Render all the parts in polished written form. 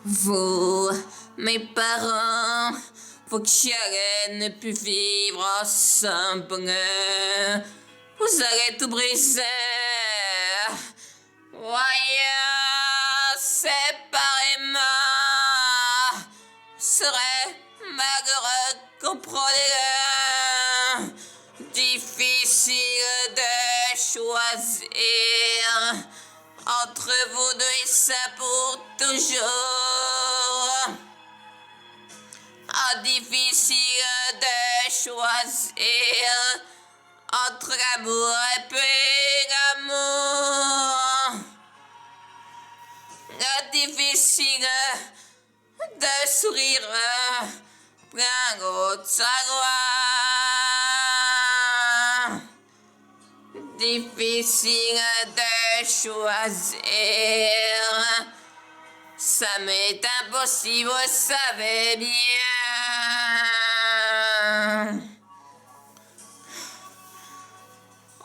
Vous, mes parents, vos chiens ne plus vivre ensemble. Vous allez tout briser. Voyez, séparément, serait malheureux, comprenez-le. Difficile de choisir entre vous deux et ça pour toujours. Difficile de choisir entre l'amour et puis l'amour. Difficile de sourire plein d'autres gloire. Difficile de choisir. Ça m'est impossible, vous savez bien.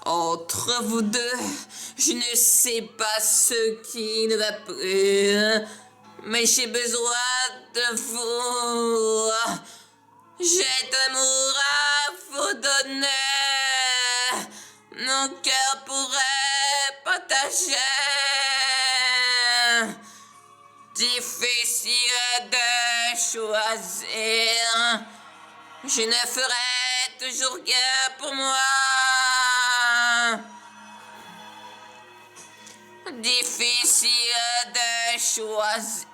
Entre vous deux, je ne sais pas ce qui ne va plus, mais j'ai besoin de vous. J'ai de l'amour à vous donner, mon cœur pourrait partager. Difficile de choisir, je ne ferai toujours rien pour moi. Difficile de choisir,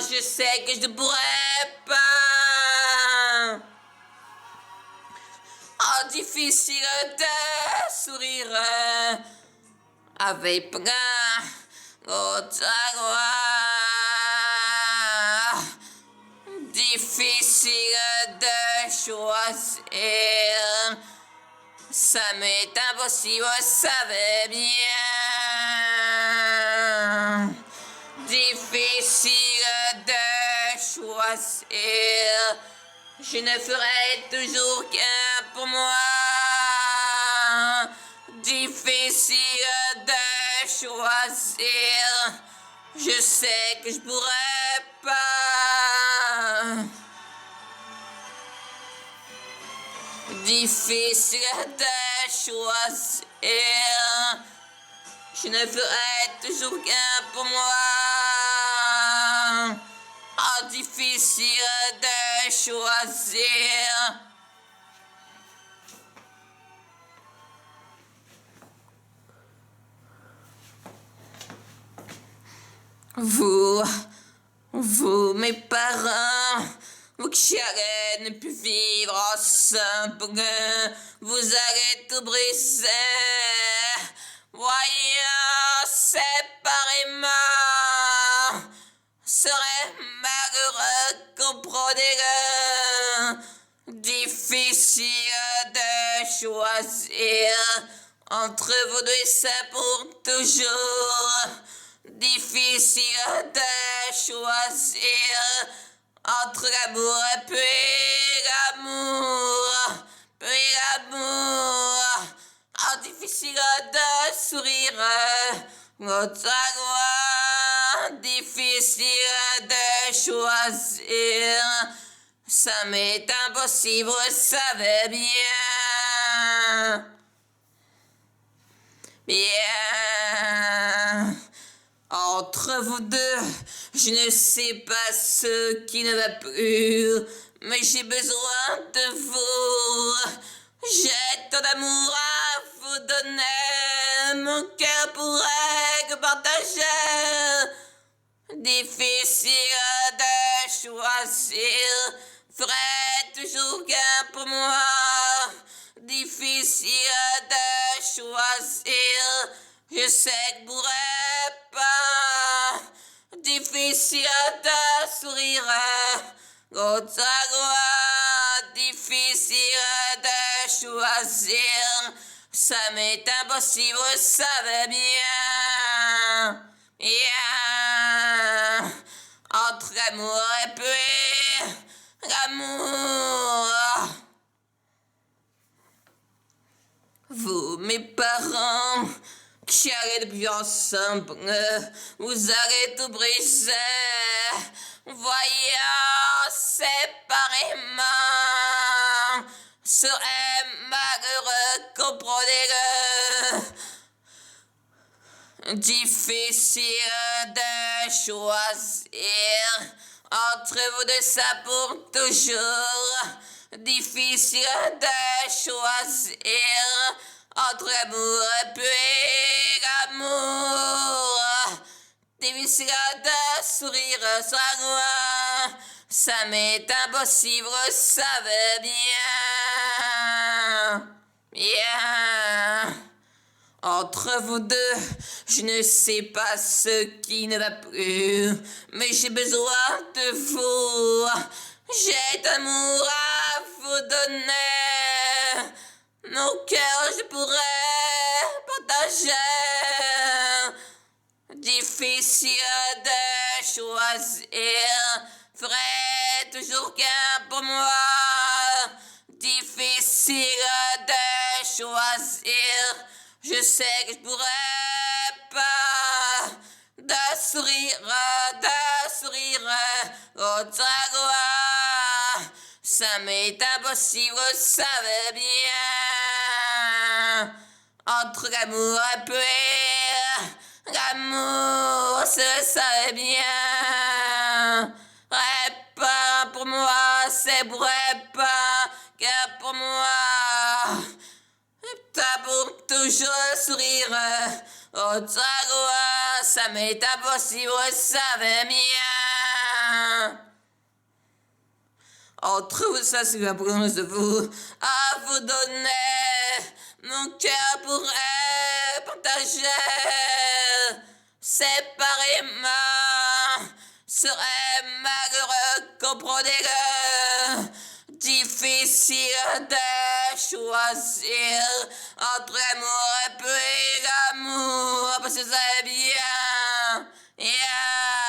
je sais que je ne pourrai pas. Difficile de sourire avec plein d'autres gloire. Difficile de choisir, ça m'est impossible, vous savez bien. Difficile de choisir, je ne ferai toujours qu'un pour moi. Difficile de choisir, je sais que je pourrais pas. Difficile de choisir, je ne ferai toujours qu'un pour moi. Difficile de choisir. Vous, mes parents, vous qui allez ne plus vivre ensemble, vous allez tout briser. Voyons séparément, serait malheureux, comprenez-le. Difficile de choisir entre vous deux et ça pour toujours. Difficile de choisir entre l'amour et puis l'amour, puis l'amour. Difficile de sourire, votre gloire. Difficile de choisir, ça m'est impossible, vous savez bien. Bien. Entre vous deux, je ne sais pas ce qui ne va plus, mais j'ai besoin de vous. J'ai tant d'amour à vous donner, mon cœur pourrait que partager. Difficile de choisir, ferai toujours qu'un pour moi. Difficile de choisir, je sais que je pourrais pas. Difficile de sourire, votre gloire. Difficile de choisir, ça m'est impossible, vous savez bien. Bien. Entre l'amour et puis l'amour. Vous, mes parents, Chialer depuis ensemble, vous allez tout briser. Voyons séparément, serait malheureux, comprenez-le. Difficile de choisir entre vous deux, ça pour toujours. Difficile de choisir entre amour et puis l'amour. Difficile de sourire sans loin. Ça m'est impossible, vous savez bien. Bien. Entre vous deux, je ne sais pas ce qui ne va plus, mais j'ai besoin de vous. J'ai d'amour à vous donner. Mon cœur, je pourrais partager. Difficile de choisir, ferai toujours qu'un pour moi. Difficile de choisir, je sais que je pourrais pas. De sourire, autre gloire. Ça m'est impossible, vous savez bien. Entre l'amour et puis l'amour, se savait bien. Pas pour moi, c'est pas que pour moi. T'as pour toujours sourire, autre gloire. Ça m'est impossible, vous savez bien. Entre vous, ça c'est la promesse de vous, à vous donner. Mon cœur pourrait partager séparément. Serait malheureux, comprenez-le. Difficile de choisir entre amour et puis l'amour. Parce que c'est bien, yeah.